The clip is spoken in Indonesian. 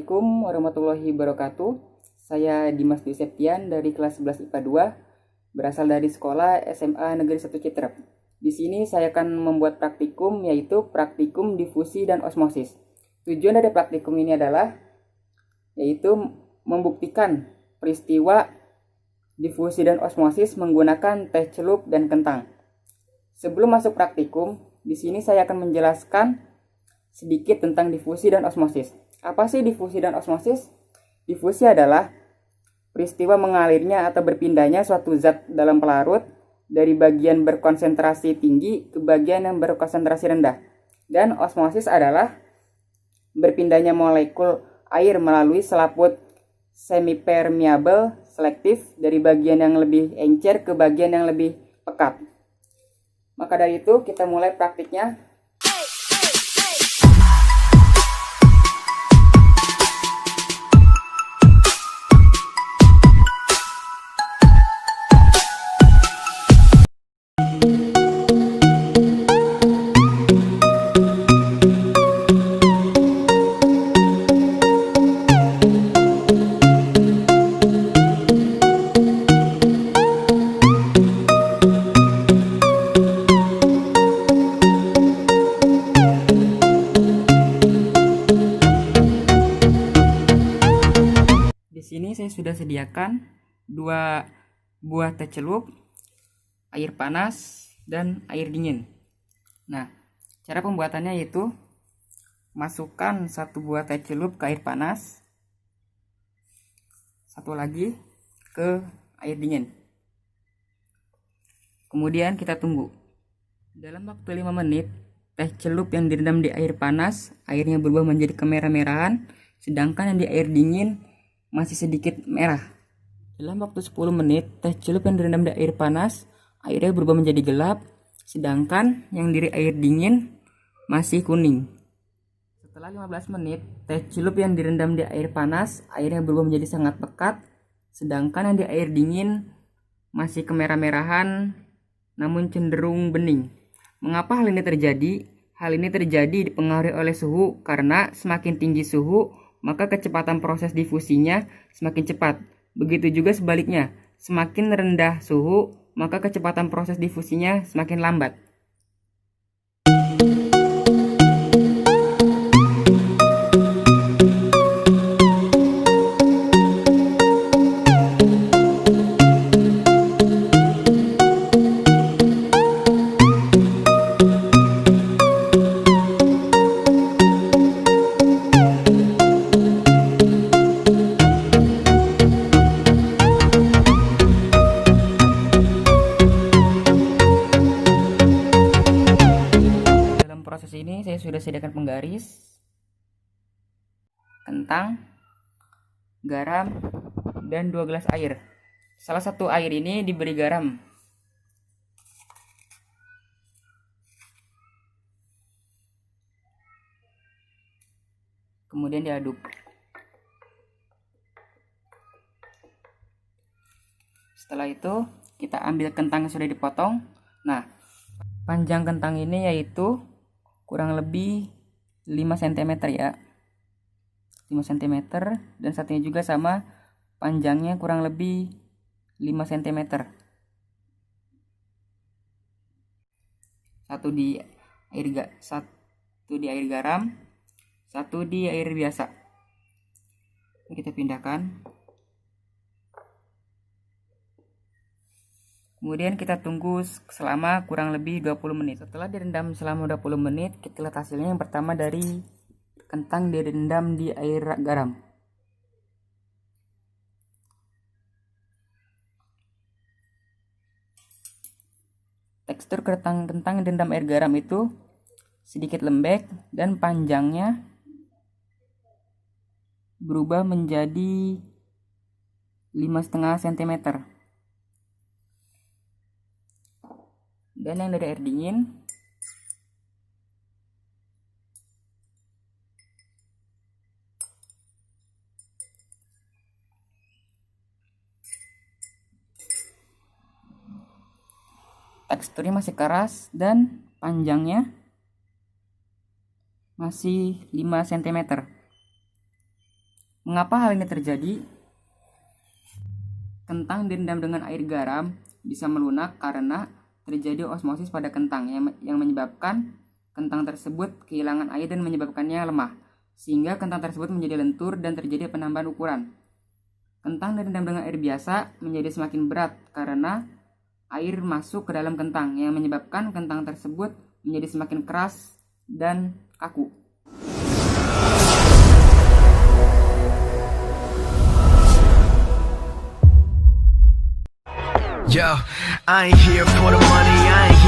Assalamualaikum warahmatullahi wabarakatuh. Saya Dimas Dwi Septian dari kelas 11 IPA 2, berasal dari sekolah SMA Negeri 1 Citerep. Di sini saya akan membuat praktikum, yaitu praktikum difusi dan osmosis. Tujuan dari praktikum ini adalah yaitu membuktikan peristiwa difusi dan osmosis menggunakan teh celup dan kentang. Sebelum masuk praktikum, di sini saya akan menjelaskan sedikit tentang difusi dan osmosis. Apa sih difusi dan osmosis? Difusi adalah peristiwa mengalirnya atau berpindahnya suatu zat dalam pelarut dari bagian berkonsentrasi tinggi ke bagian yang berkonsentrasi rendah. Dan osmosis adalah berpindahnya molekul air melalui selaput semipermeable selektif dari bagian yang lebih encer ke bagian yang lebih pekat. Maka dari itu kita mulai praktiknya. Di sini saya sudah sediakan 2 buah teh celup, air panas, dan air dingin. Nah, cara pembuatannya yaitu masukkan 1 buah teh celup ke air panas, 1 lagi ke air dingin. Kemudian kita tunggu. Dalam waktu 5 menit, teh celup yang direndam di air panas, airnya berubah menjadi kemerah-merahan, sedangkan yang di air dingin masih sedikit merah. Dalam waktu 10 menit, teh celup yang direndam di air panas, airnya berubah menjadi gelap, sedangkan yang di air dingin masih kuning. Setelah 15 menit, teh celup yang direndam di air panas, airnya berubah menjadi sangat pekat, sedangkan yang di air dingin masih kemerah-merahan namun cenderung bening. Mengapa hal ini terjadi? Hal ini terjadi dipengaruhi oleh suhu, karena semakin tinggi suhu, maka kecepatan proses difusinya semakin cepat. Begitu juga sebaliknya, semakin rendah suhu, maka kecepatan proses difusinya semakin lambat. Proses ini saya sudah sediakan penggaris, kentang, garam, dan 2 gelas air. Salah satu air ini diberi garam. Kemudian diaduk. Setelah itu kita ambil kentang yang sudah dipotong. Nah, panjang kentang ini yaitu kurang lebih 5 cm ya, 5 cm, dan satunya juga sama, panjangnya kurang lebih 5 cm. Satu di air garam, satu di air biasa. Ini kita pindahkan. Kemudian kita tunggu selama kurang lebih 20 menit. Setelah direndam selama 20 menit, kita lihat hasilnya. Yang pertama dari kentang direndam di air garam. Tekstur kentang direndam air garam itu sedikit lembek dan panjangnya berubah menjadi 5,5 cm. Dan yang dari air dingin teksturnya masih keras dan panjangnya masih 5 cm. Mengapa hal ini terjadi? Kentang direndam dengan air garam bisa melunak karena terjadi osmosis pada kentang yang menyebabkan kentang tersebut kehilangan air dan menyebabkannya lemah, sehingga kentang tersebut menjadi lentur dan terjadi penambahan ukuran. Kentang direndam dengan air biasa menjadi semakin berat karena air masuk ke dalam kentang yang menyebabkan kentang tersebut menjadi semakin keras dan kaku. Yo, I ain't here for the money, I ain't